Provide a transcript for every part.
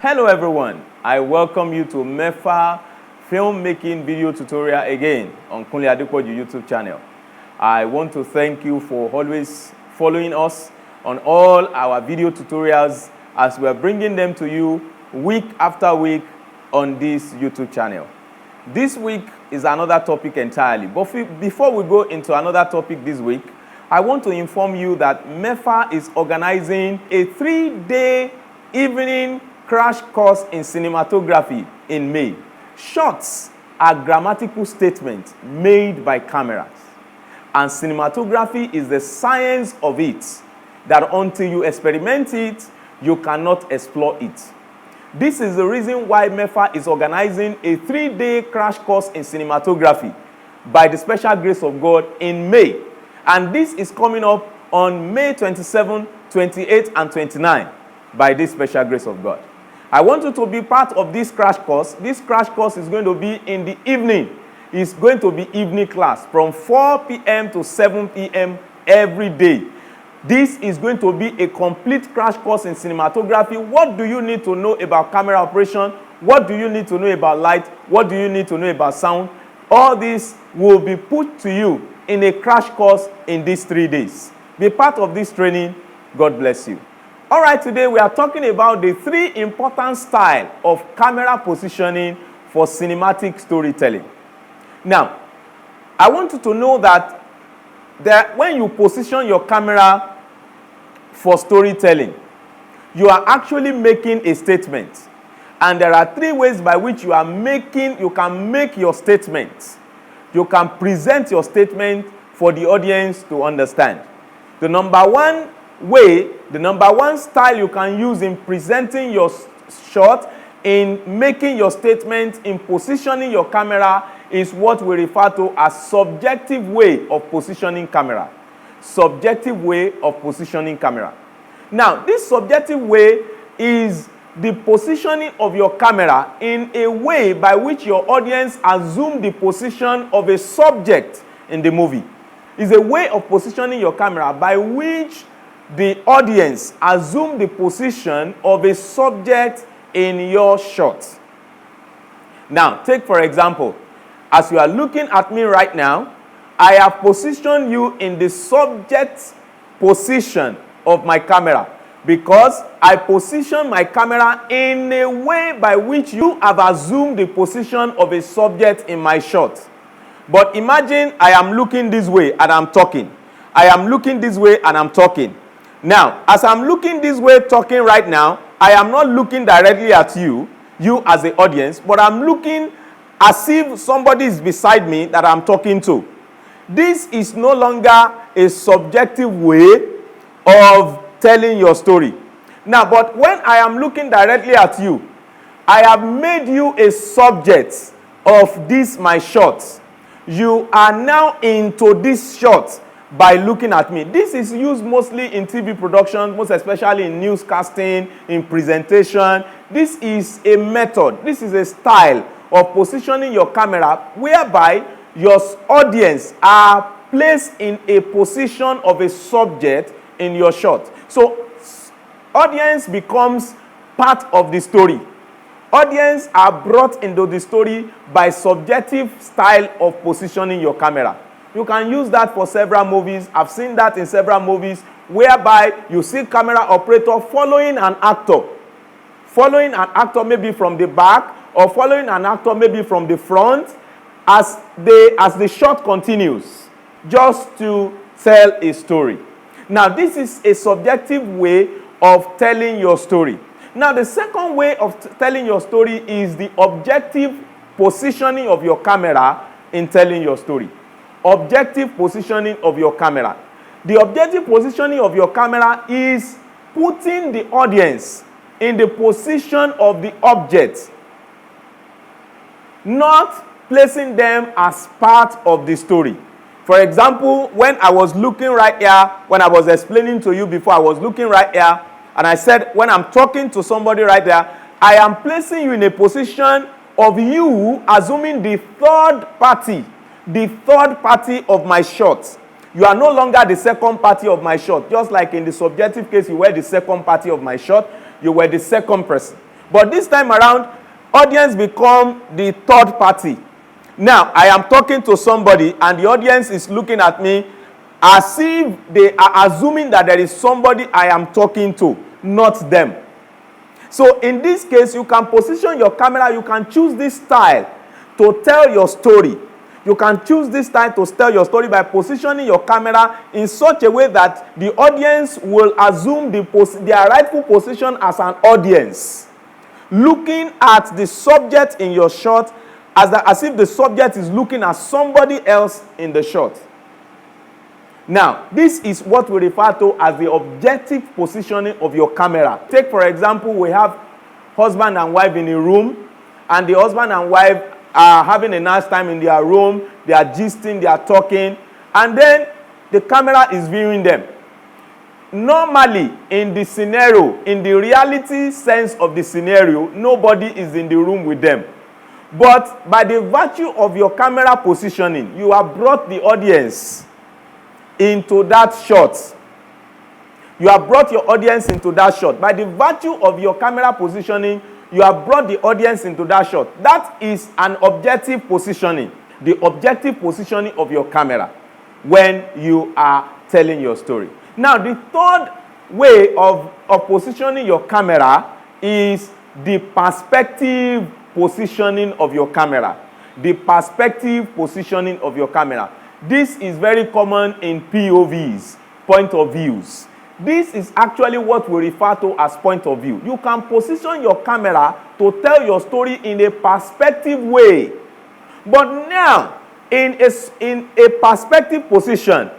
Hello everyone, I welcome you to MEFA filmmaking video tutorial again on Kunle Adepoju YouTube channel. I want to thank you for always following us on all our video tutorials as we are bringing them to you week after week on this YouTube channel. This week is another topic entirely, but before we go into another topic this week, I want to inform you that MEFA is organizing a 3-day evening crash course in cinematography in May. Shots are grammatical statements made by cameras, and cinematography is the science of it, that until you experiment it, you cannot explore it. This is the reason why MEFA is organizing a 3-day crash course in cinematography by the special grace of God in May. And this is coming up on May 27, 28, and 29 by this special grace of God. I want you to be part of this crash course. This crash course is going to be in the evening. It's going to be evening class from 4 p.m. to 7 p.m. every day. This is going to be a complete crash course in cinematography. What do you need to know about camera operation? What do you need to know about light? What do you need to know about sound? All this will be put to you in a crash course in these 3 days. Be part of this training. God bless you. All right, today we are talking about the 3 important styles of camera positioning for cinematic storytelling. Now, I want you to know that when you position your camera for storytelling, you are actually making a statement. And there are 3 ways by which you can make your statement. You can present your statement for the audience to understand. The number one style you can use in presenting your shot, in making your statement, in positioning your camera is what we refer to as subjective way of positioning camera. Subjective way of positioning camera. Now, this subjective way is the positioning of your camera in a way by which your audience assume the position of a subject in the movie. It's a way of positioning your camera by which the audience assume the position of a subject in your shot. Now, take for example, as you are looking at me right now, I have positioned you in the subject position of my camera because I position my camera in a way by which you have assumed the position of a subject in my shot. But imagine I am looking this way and I'm talking. I am looking this way and I'm talking. Now, as I'm looking this way talking right now, I am not looking directly at you as the audience, but I'm looking as if somebody is beside me that I'm talking to. This is no longer a subjective way of telling your story. Now, but when I am looking directly at you, I have made you a subject of this my shot. You are now into this shot by looking at me. This is used mostly in TV production, most especially in newscasting, in presentation. This is a method. This is a style of positioning your camera whereby your audience are placed in a position of a subject in your shot. So, audience becomes part of the story. Audience are brought into the story by subjective style of positioning your camera. You can use that for several movies. I've seen that in several movies whereby you see camera operator following an actor. Following an actor maybe from the back or following an actor maybe from the front as the shot continues just to tell a story. Now, this is a subjective way of telling your story. Now, the second way of telling your story is the objective positioning of your camera in telling your story. Objective positioning of your camera. The objective positioning of your camera is putting the audience in the position of the object, not placing them as part of the story. For example, when I was looking right here, when I was explaining to you before, I was looking right here, and I said, when I'm talking to somebody right there, I am placing you in a position of you assuming the third party of my shot. You are no longer the second party of my shot. Just like in the subjective case, you were the second party of my shot, you were the second person. But this time around, audience become the third party. Now, I am talking to somebody and the audience is looking at me as if they are assuming that there is somebody I am talking to, not them. So in this case, you can position your camera, you can choose this style to tell your story. You can choose this style to tell your story by positioning your camera in such a way that the audience will assume their rightful position as an audience, looking at the subject in your shot as if the subject is looking at somebody else in the shot. Now, this is what we refer to as the objective positioning of your camera. Take, for example, we have husband and wife in a room, and the husband and wife are having a nice time in their room. They are gisting, they are talking, and then the camera is viewing them. Normally, in the scenario, in the reality sense of the scenario, nobody is in the room with them. But by the virtue of your camera positioning, you have brought the audience into that shot. You have brought your audience into that shot. By the virtue of your camera positioning, you have brought the audience into that shot. That is an objective positioning. The objective positioning of your camera when you are telling your story. Now, the third way of positioning your camera is the perspective positioning of your camera. The perspective positioning of your camera. This is very common in POVs, point of views. This is actually what we refer to as point of view. You can position your camera to tell your story in a perspective way. But now, in a perspective position,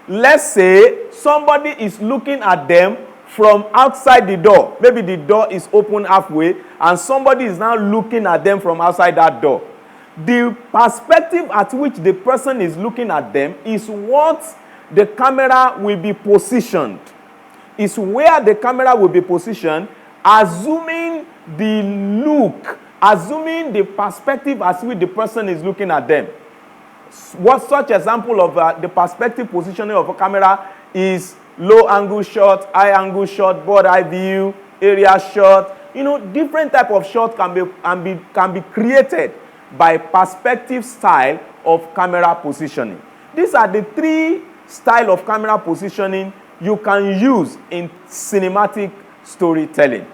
let's say somebody is looking at them from outside the door. Maybe the door is open halfway, and somebody is now looking at them from outside that door. The perspective at which the person is looking at them is what the camera will be positioned. Is where the camera will be positioned, assuming the look, assuming the perspective as which the person is looking at them. What such example of the perspective positioning of a camera is low angle shot, high angle shot, bird eye view, area shot. You know, different type of shot can be created by perspective style of camera positioning. These are the three styles of camera positioning you can use in cinematic storytelling.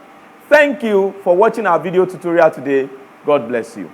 Thank you for watching our video tutorial today. God bless you.